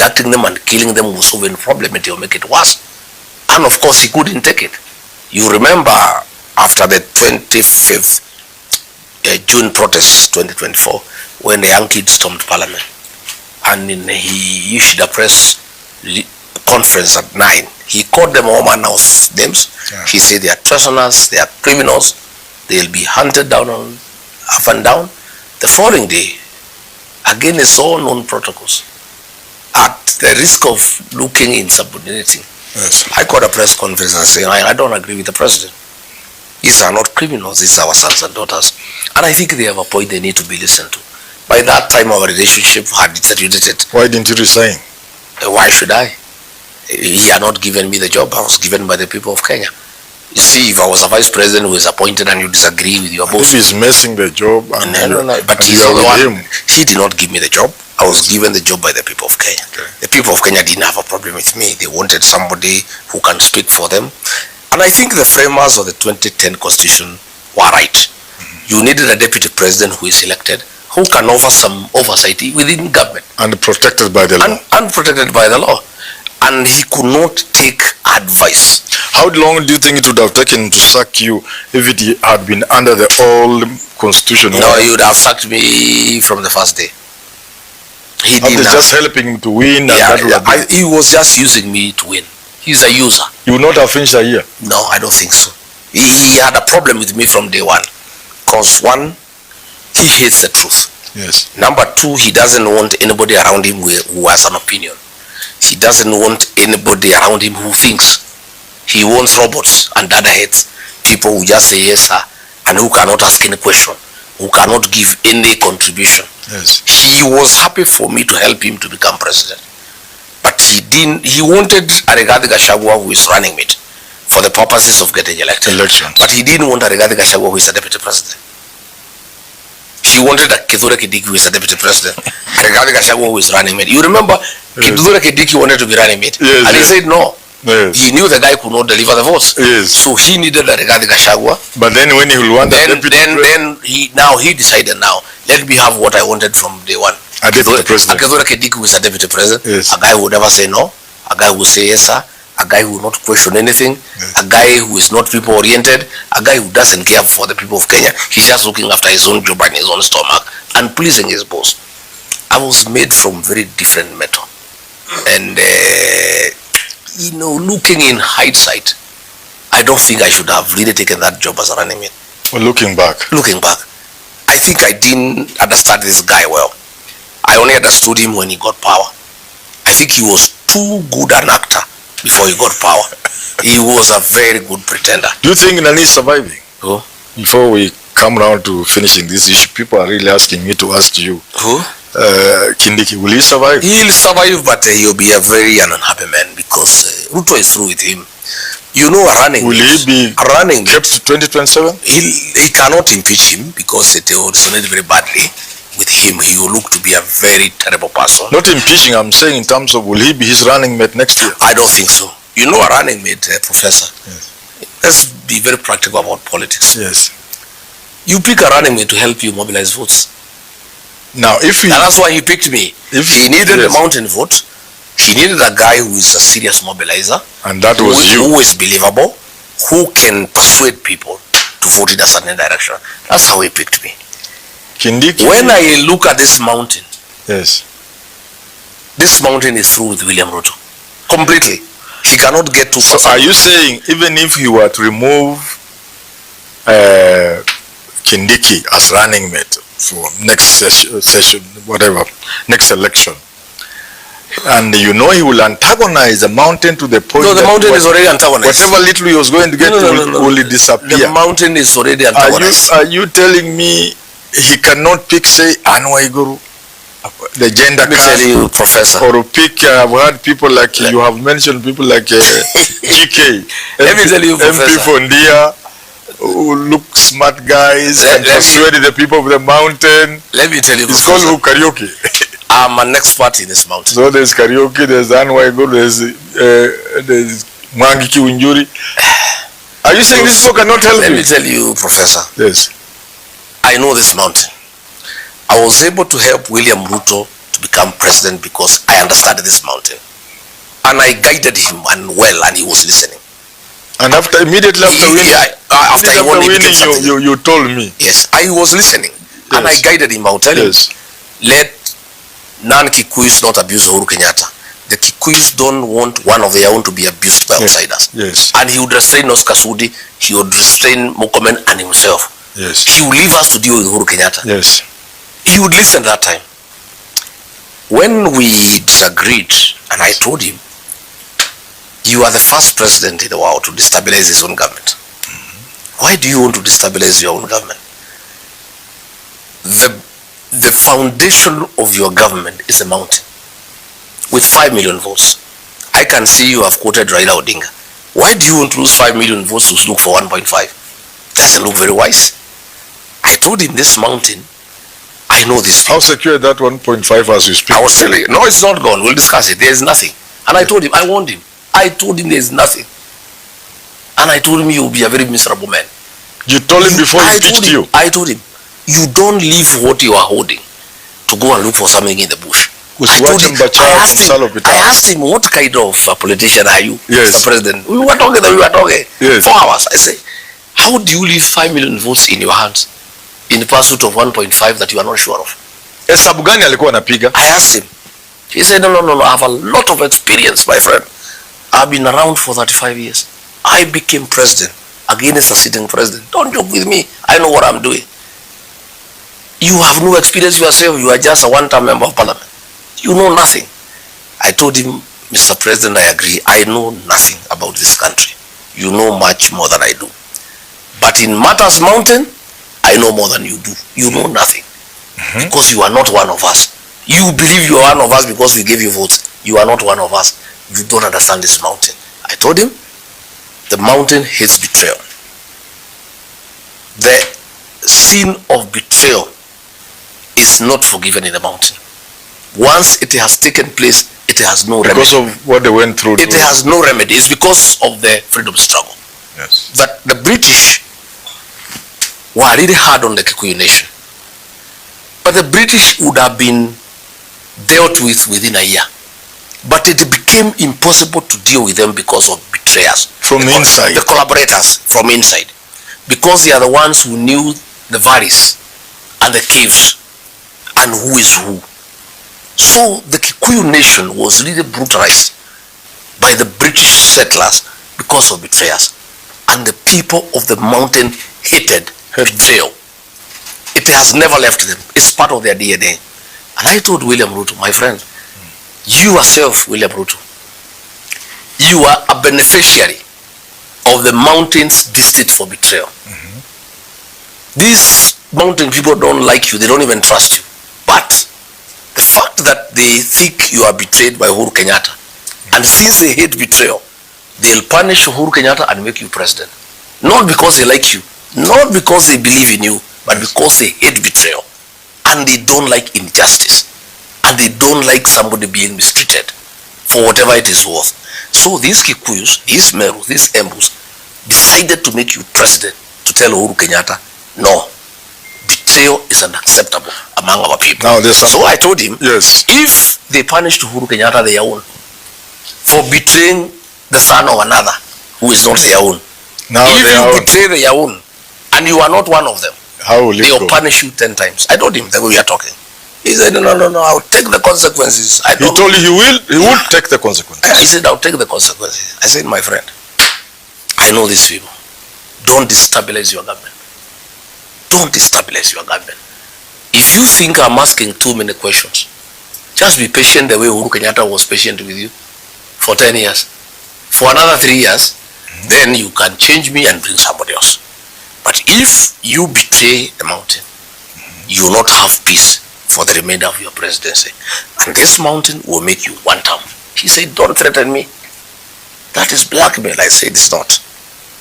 abducting them and killing them will solve any problem, it will make it worse. And of course, he couldn't take it. You remember after the 25th June protests 2024, when the young kids stormed Parliament, and he issued a press conference at 9. He called them all manner of names. Yeah. He said they are treasoners, they are criminals, they'll be hunted down up and down. The following day, against all known protocols, at the risk of looking insubordinating, yes, I called a press conference and said, I don't agree with the president. These are not criminals, these are our sons and daughters. And I think they have a point they need to be listened to. By that time, our relationship had deteriorated. Why didn't you resign? Why should I? He had not given me the job. I was given by the people of Kenya. You see, if I was a vice president who is appointed and you disagree with your boss. If he's messing the job. No. But he's the one. He did not give me the job. I was given the job by the people of Kenya. Okay. The people of Kenya didn't have a problem with me. They wanted somebody who can speak for them. And I think the framers of the 2010 Constitution were right. Mm-hmm. You needed a deputy president who is elected, who can offer some oversight within government. And protected by the law. And protected by the law. And he could not take advice. How long do you think it would have taken to sack you if it had been under the old constitution? No, he would have sacked me from the first day. He did just helping him to win? He was just using me to win. He's a user. You would not have finished a year? No, I don't think so. He had a problem with me from day one. Because one, he hates the truth. Yes. Number two, he doesn't want anybody around him who has an opinion. He doesn't want anybody around him who thinks. He wants robots and data heads, people who just say yes sir, and who cannot ask any question, who cannot give any contribution. Yes. He was happy for me to help him to become president. But he wanted a Rigathi Gachagua who is running mate for the purposes of getting elected. But he didn't want a Rigathi Gachagua who is a deputy president. He wanted a Kithure Kindiki who is a deputy president. Rigathi Gachagua who is running mate. You remember, yes, Kithure Kindiki wanted to be running mate. Yes, and he said no. Yes. He knew the guy could not deliver the votes. Yes. So he needed a Rigathi Gachagua. But then when he will want then he decided let me have what I wanted from day one. A deputy president. A Kithure Kindiki who is a deputy president. Yes. A guy who would never say no. A guy who will say yes sir. A guy who will not question anything. Yes. A guy who is not people oriented. A guy who doesn't care for the people of Kenya. He's just looking after his own job and his own stomach and pleasing his boss. I was made from very different metal. And looking in hindsight, I don't think I should have really taken that job as a running mate. Well, looking back, I think I didn't understand this guy well. I only understood him when he got power. I think he was too good an actor before he got power. He was a very good pretender. Do you think Nani is surviving? Who? Before we come around to finishing this issue, people are really asking me to ask you. Who? Kindiki, will he survive? He'll survive, but he'll be a very unhappy man because Ruto is through with him. A running will he be kept to 2027? He cannot impeach him because it will resonate very badly with him. He will look to be a very terrible person. Not impeaching, I'm saying in terms of will he be his running mate next year? I don't think so. A running mate, Professor. Yes. Let's be very practical about politics. Yes. You pick a running mate to help you mobilize votes. Now, and that's why he picked me. He needed a mountain vote. He needed a guy who is a serious mobilizer. And that was you. Who is believable, who can persuade people to vote in a certain direction. That's how he picked me. Kindiki. When I look at this mountain, yes, this mountain is through with William Ruto. Completely. He cannot get to... So are you saying even if he were to remove Kindiki as running mate for next session, whatever, next election, and he will antagonize the mountain to the point... No, the mountain is already antagonized. Whatever little he was going to get will disappear. The mountain is already antagonized. Are you telling me he cannot pick, say, Anwaiguru, the gender Let me tell you, Professor. Or pick, I've heard people like, you have mentioned people like GK. Let me tell you, Professor. MP Fondia, who look smart guys and persuade the people of the mountain. Let me tell you, it's called karaoke. I'm an expert in this mountain. So there's karaoke, there's Anwaiguru, there's Mwangi Kiwinjuri. Are you saying this book cannot help Let me tell you, Professor. Yes. I know this mountain. I was able to help William Ruto to become president because I understand this mountain. And I guided him and well, and he was listening. And immediately after winning, after he won, you told me. Yes, I was listening. Yes. And I guided him. I'll tell him, let non-Kikuyus not abuse Uhuru Kenyatta. The Kikuyus don't want one of their own to be abused by outsiders. Yes. And he would restrain Oscar Sudi, he would restrain Murkomen and himself. Yes. He would leave us to deal with Uhuru Kenyatta. Yes. He would listen that time. When we disagreed, and I told him, you are the first president in the world to destabilize his own government. Why do you want to destabilize your own government? The foundation of your government is a mountain with 5 million votes. I can see you have quoted Raila Odinga. Why do you want to lose 5 million votes to look for 1.5? Doesn't look very wise. I told him this mountain, I know this thing. How secure that 1.5 as you speak? I was telling you, no, it's not gone. We'll discuss it. There is nothing. And I told him, I warned him. I told him there is nothing. And I told him he will be a very miserable man. You told him before he pitched you? I told him, you don't leave what you are holding to go and look for something in the bush. I asked him, what kind of politician are you, yes, Mr. President? We were talking, yes, 4 hours. I say, how do you leave 5 million votes in your hands in the pursuit of 1.5 that you are not sure of? Hesabu gani alikuwa anapiga? I asked him. He said, no, I have a lot of experience, my friend. I've been around for 35 years. I became president against a sitting president. Don't joke with me. I know what I'm doing. You have no experience yourself. You are just a one-time member of parliament. You know nothing. I told him, Mr. President, I agree. I know nothing about this country. You know much more than I do. But in matters mountain, I know more than you do. You know nothing. Because you are not one of us. You believe you are one of us because we gave you votes. You are not one of us. You don't understand this mountain. I told him, the mountain hates betrayal. The sin of betrayal is not forgiven in the mountain. Once it has taken place, it has no remedy. Because of what they went through. It has no remedy. It's because of the freedom struggle. Yes. But the British were really hard on the Kikuyu nation. But the British would have been dealt with within a year. But it became impossible to deal with them because of betrayers. From inside. The collaborators from inside. Because they are the ones who knew the valleys and the caves and who is who. So the Kikuyu nation was really brutalized by the British settlers because of betrayers. And the people of the mountain hated betrayal. It has never left them. It's part of their DNA. And I told William Ruto, my friend, you yourself, William Ruto, you are a beneficiary of the mountain's district for betrayal. These mountain people don't like you. They don't even trust you. But the fact that they think you are betrayed by Uhuru Kenyatta, and since they hate betrayal, they'll punish Uhuru Kenyatta and make you president. Not because they like you, not because they believe in you, but because they hate betrayal. And they don't like injustice. And they don't like somebody being mistreated for whatever it is worth. So these Kikuyus, these Merus, these Embus decided to make you president to tell Uhuru Kenyatta, no, betrayal is unacceptable among our people. Now, so I told him, yes, if they punished Uhuru Kenyatta their own for betraying the son of another who is not their own, now if you betray their own and you are not one of them, how will they will punish you 10 times. I told him the way we are talking. He said, no, I'll take the consequences. He told you he will take the consequences. He said, I'll take the consequences. I said, my friend, I know these people. Don't destabilize your government. Don't destabilize your government. If you think I'm asking too many questions, just be patient the way Uhuru Kenyatta was patient with you for 10 years. For another 3 years, then you can change me and bring somebody else. But if you betray the mountain, you will not have peace for the remainder of your presidency. And this mountain will make you one term. He said, don't threaten me. That is blackmail. I said, it's not.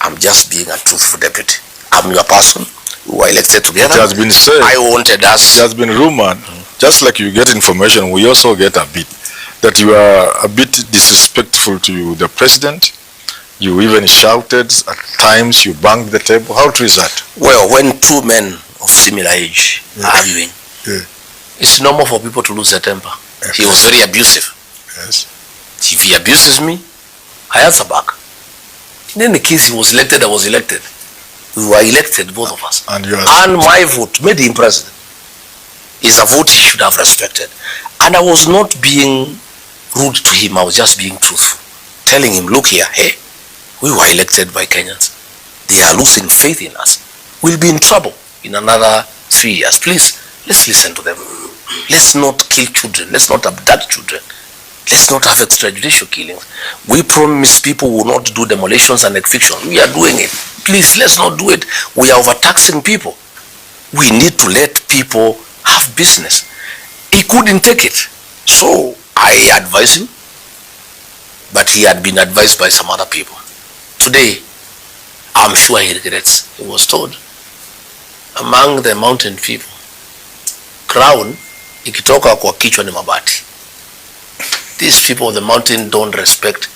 I'm just being a truthful deputy. I'm your person. We were elected together. It has been said. I wanted us. It has been rumored. Just like you get information, we also get a bit. That you are a bit disrespectful to the president. You even shouted at times, you banged the table. How true is that? Well, when two men of similar age are arguing, it's normal for people to lose their temper. He was very abusive. Yes. If he abuses me, I answer back. In any case, he was elected, I was elected. We were elected, both of us. And my vote made him president. Is a vote he should have respected. And I was not being rude to him, I was just being truthful. Telling him, look here, hey, we were elected by Kenyans. They are losing faith in us. We'll be in trouble in another 3 years. Please, let's listen to them. Let's not kill children. Let's not abduct children. Let's not have extrajudicial killings. We promise people will not do demolitions and evictions. We are doing it. Please, let's not do it. We are overtaxing people. We need to let people have business. He couldn't take it. So I advised him, but he had been advised by some other people. Today, I'm sure he regrets. He was told, among the mountain people, crown ikitoka kwa kichwa ni mabati. These people of the mountain don't respect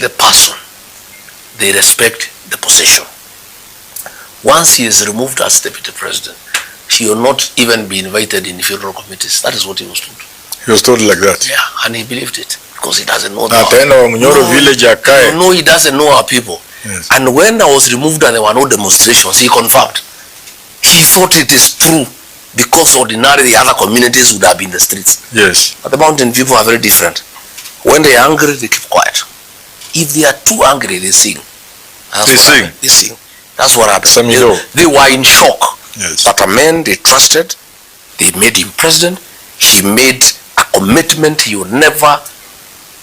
the person. They respect the possession. Once he is removed as deputy president, he will not even be invited in federal committees. That is what he was told. He was told like that? Yeah, and he believed it because he doesn't know he doesn't know our people. Yes. And when I was removed and there were no demonstrations, he confirmed. He thought it is true because ordinarily the other communities would have been in the streets. Yes. But the mountain people are very different. When they are angry, they keep quiet. If they are too angry, they sing. They sing. That's what happened. They were in shock. Yes. But a man they trusted, they made him president. He made a commitment he would never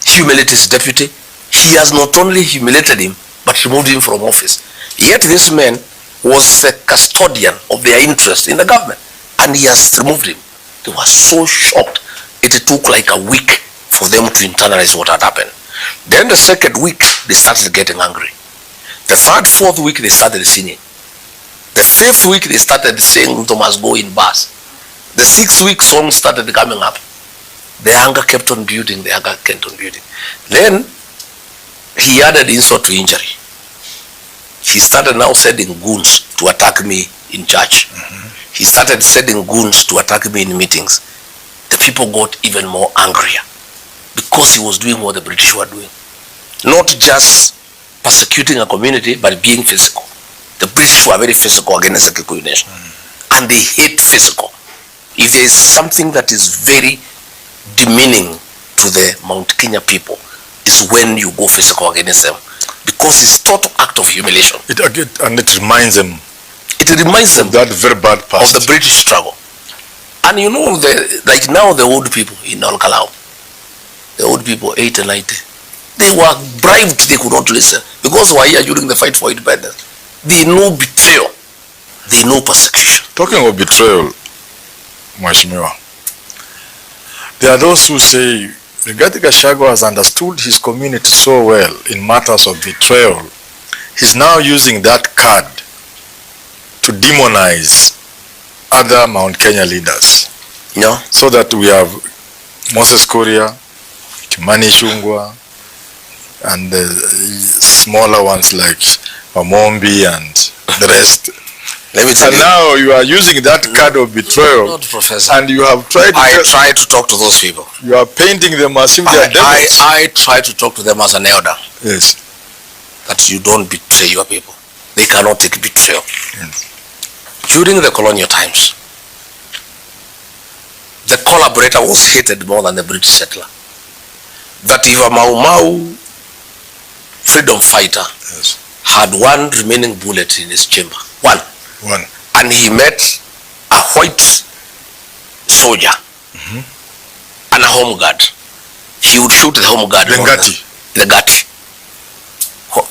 humiliate his deputy. He has not only humiliated him, but removed him from office. Yet this man was the custodian of their interest in the government, and he has removed him. They were so shocked. It took like a week for them to internalize what had happened. Then the second week, they started getting angry. The third, fourth week, they started singing. The fifth week, they started saying Ruto must go in bus. The sixth week, songs started coming up. The anger kept on building, Then, he added insult to injury. He started now sending goons to attack me in church. He started sending goons to attack me in meetings. The people got even more angrier because he was doing what the British were doing. Not just persecuting a community, but being physical. The British were very physical against the Kikuyu nation. And they hate physical. If there is something that is very demeaning to the Mount Kenya people, is when you go physical against them. Because it's total act of humiliation. It reminds them. It reminds them that very bad past. Of the British struggle. And you know, like now the old people in Olkalau, the old people, 80 and 90, they were bribed, they could not listen. Because we were here during the fight for independence. They know betrayal. They know persecution. Talking of betrayal, Mheshimiwa, there are those who say Rigathi Gachagua has understood his community so well in matters of betrayal. He's now using that card to demonize other Mount Kenya leaders. Yeah. So that we have Moses Kuria, Kimani Ichung'wah, and the smaller ones like Wamombi and the rest. Let me tell you. Now you are using that card of betrayal. Not Professor. And you have tried to... I try to talk to those people. You are painting them as if they are devils. I try to talk to them as an elder. Yes. That you don't betray your people. They cannot take betrayal. Yes. During the colonial times, the collaborator was hated more than the British settler. That if a Mau Mau freedom fighter had one remaining bullet in his chamber, one, and he met a white soldier and a home guard, he would shoot the home guard. The Gati.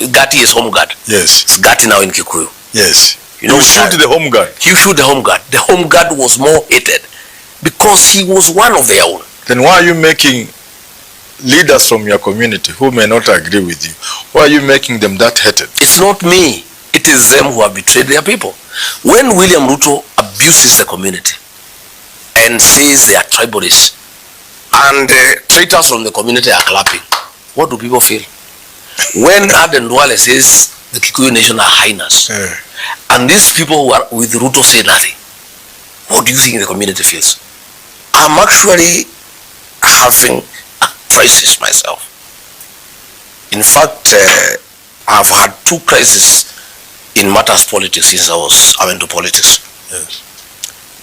Gati is home guard. Yes. It's Gati now in Kikuyu. Yes. You know, shoot the home guard. You shoot the home guard. The home guard was more hated because he was one of their own. Then why are you making leaders from your community who may not agree with you, why are you making them that hated? It's not me. It is them who have betrayed their people. When William Ruto abuses the community and says they are tribalists and traitors from the community are clapping, what do people feel? When Aden Duale says the Kikuyu nation are hyenas, and these people who are with Ruto say nothing, what do you think the community feels? I'm actually having a crisis myself. In fact, I've had 2 crises in matters politics since I went to politics. Yes.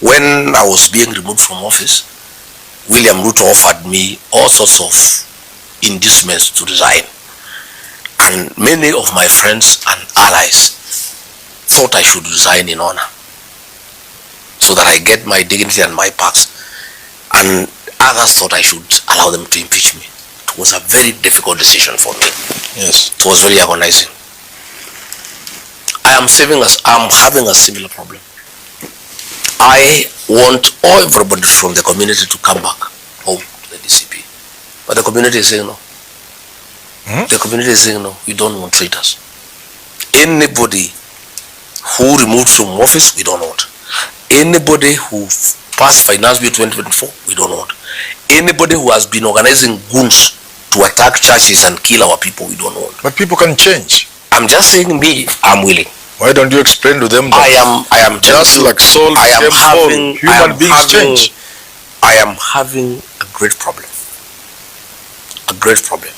When I was being removed from office, William Ruto offered me all sorts of inducements to resign. And many of my friends and allies thought I should resign in honor, so that I get my dignity and my perks. And others thought I should allow them to impeach me. It was a very difficult decision for me. Yes. It was very agonizing. I'm having a similar problem. I want everybody from the community to come back home to the DCP. But the community is saying no. The community is saying no, we don't want traitors. Anybody who removed from office, we don't want. Anybody who passed Finance Bill 2024, we don't want. Anybody who has been organizing goons to attack churches and kill our people, we don't want. But people can change. I'm just saying I'm willing. Why don't you explain to them that I am just like soul became fall, human beings change? I am having a great problem. A great problem.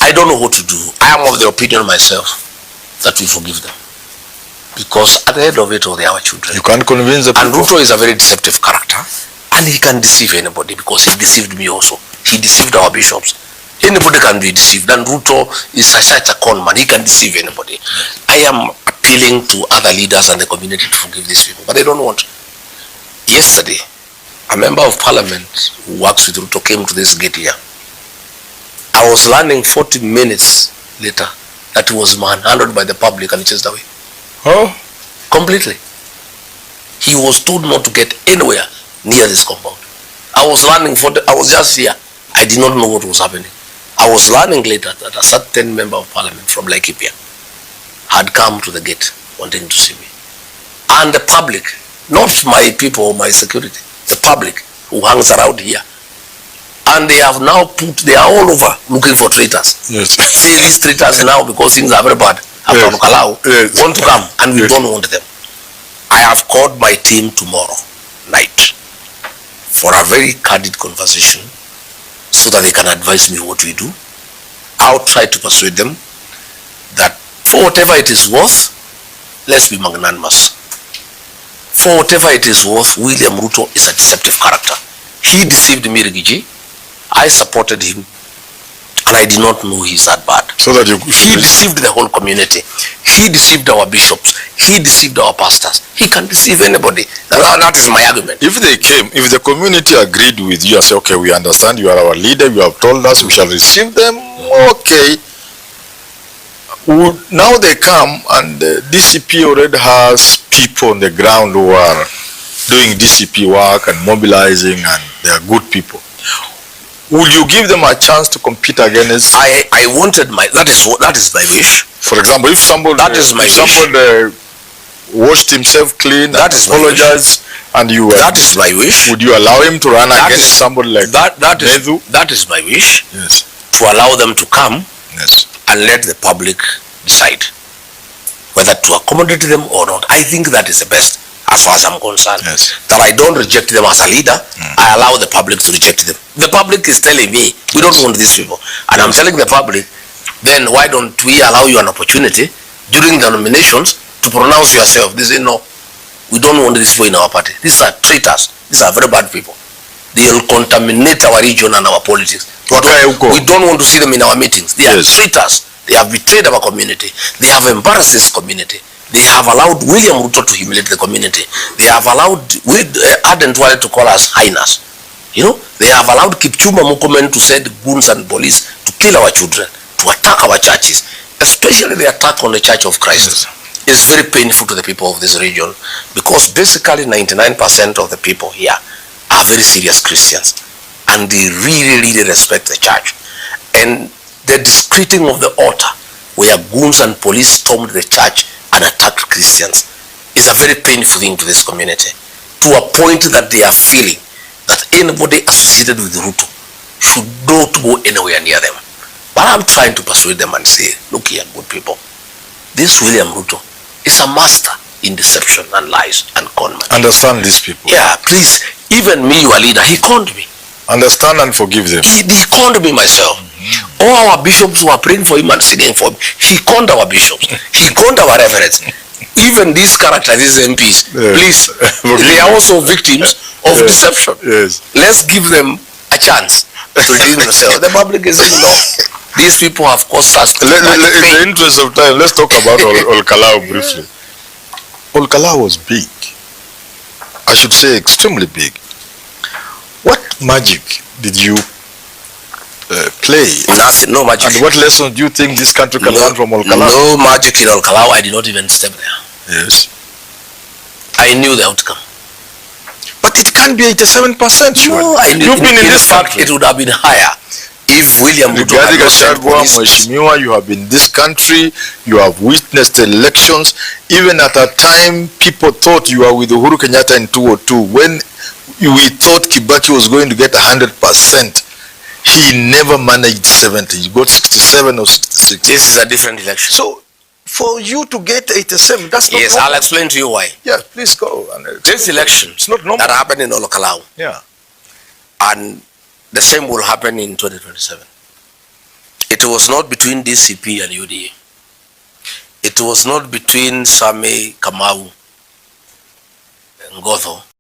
I don't know what to do. I am of the opinion myself that we forgive them. Because at the end of it all, they are our children. You can't convince the people. And Ruto is a very deceptive character. And he can deceive anybody, because he deceived me also. He deceived our bishops. Anybody can be deceived. And Ruto is such a con man. He can deceive anybody. I am appealing to other leaders and the community to forgive these people, but they don't want. Yesterday, a member of parliament who works with Ruto came to this gate here. I was learning 40 minutes later that he was manhandled by the public and chased away. Oh? Completely. He was told not to get anywhere near this compound. I was just here. I did not know what was happening. I was learning later that a certain member of parliament from Laikipia had come to the gate wanting to see me. And the public, not my people or my security, the public who hangs around here. And they have now they are all over looking for traitors. Yes. See, these traitors now, because things are very bad, after Kalau, want to come, and we don't want them. I have called my team tomorrow night for a very candid conversation, so that they can advise me what we do. I'll try to persuade them that for whatever it is worth, let's be magnanimous. For whatever it is worth, William Ruto is a deceptive character. He deceived me, Rigiji. I supported him, and I did not know he's that bad. So that he deceived the whole community. He deceived our bishops. He deceived our pastors. He can deceive anybody. That is my argument. If the community agreed with you and say, okay, we understand, you are our leader, you have told us we shall receive them, okay. Now they come, and the DCP already has people on the ground who are doing DCP work and mobilizing, and they are good people. Will you give them a chance to compete against? I wanted that is my wish. For example, if somebody washed himself clean, that is apologized, and you that is my wish. Would you allow him to run against somebody like that? That is my wish. Yes. To allow them to come. Yes. And let the public decide whether to accommodate them or not. I think that is the best, as far as I'm concerned. Yes. That I don't reject them as a leader. I allow the public to reject them. The public is telling me, we don't want these people. And I'm telling the public, then why don't we allow you an opportunity during the nominations to pronounce yourself? They say, no, we don't want these people in our party. These are traitors. These are very bad people. They will contaminate our region and our politics. We don't want to see them in our meetings. They are traitors. They have betrayed our community. They have embarrassed this community. They have allowed William Ruto to humiliate the community. They have allowed Aden Twale to call us hyenas. They have allowed Kipchumba Murkomen to send goons and police to kill our children, to attack our churches, especially the attack on the Church of Christ. It's very painful to the people of this region, because basically 99% of the people here are very serious Christians, and they really, really respect the church. And the desecrating of the altar, where goons and police stormed the church and attacked Christians, is a very painful thing to this community, to a point that they are feeling that anybody associated with Ruto should not go anywhere near them. But I'm trying to persuade them and say, look here, good people, this William Ruto is a master in deception and lies and conman. Understand these people. Yeah, please, even me, your leader, he conned me. Understand and forgive them. He conned me myself. All our bishops were praying for him and singing for him. He conned our bishops. He conned our reverends. Even these characters, these MPs, please, they are also victims of deception. Yes. Let's give them a chance to redeem themselves. The public is saying, no, these people have caused us to In the interest of time, let's talk about Olkalau briefly. Olkalau was big. I should say extremely big. What magic did you play? Nothing, no magic. And what lessons do you think this country can learn from Olkalau? No magic in Olkalau. I did not even step there. Yes. I knew the outcome. But it can't be 87%. Sure. No, I knew. You've been in this fact, country. it would have been higher if William Ruto Rigathi had not sent Gachagua, police. Mheshimiwa, you have been in this country, you have witnessed elections. Even at a time, people thought you were with Uhuru Kenyatta in 2002. When we thought Kibaki was going to get 100%, he never managed 70. He got 67 or 66. This is a different election. So, for you to get 87, that's not yes, normal. I'll explain to you why. Yeah, please go. This election it's not normal. that happened in Olkalau, Yeah. and the same will happen in 2027. It was not between DCP and UDA. It was not between Same, Kamau, and Ngotho.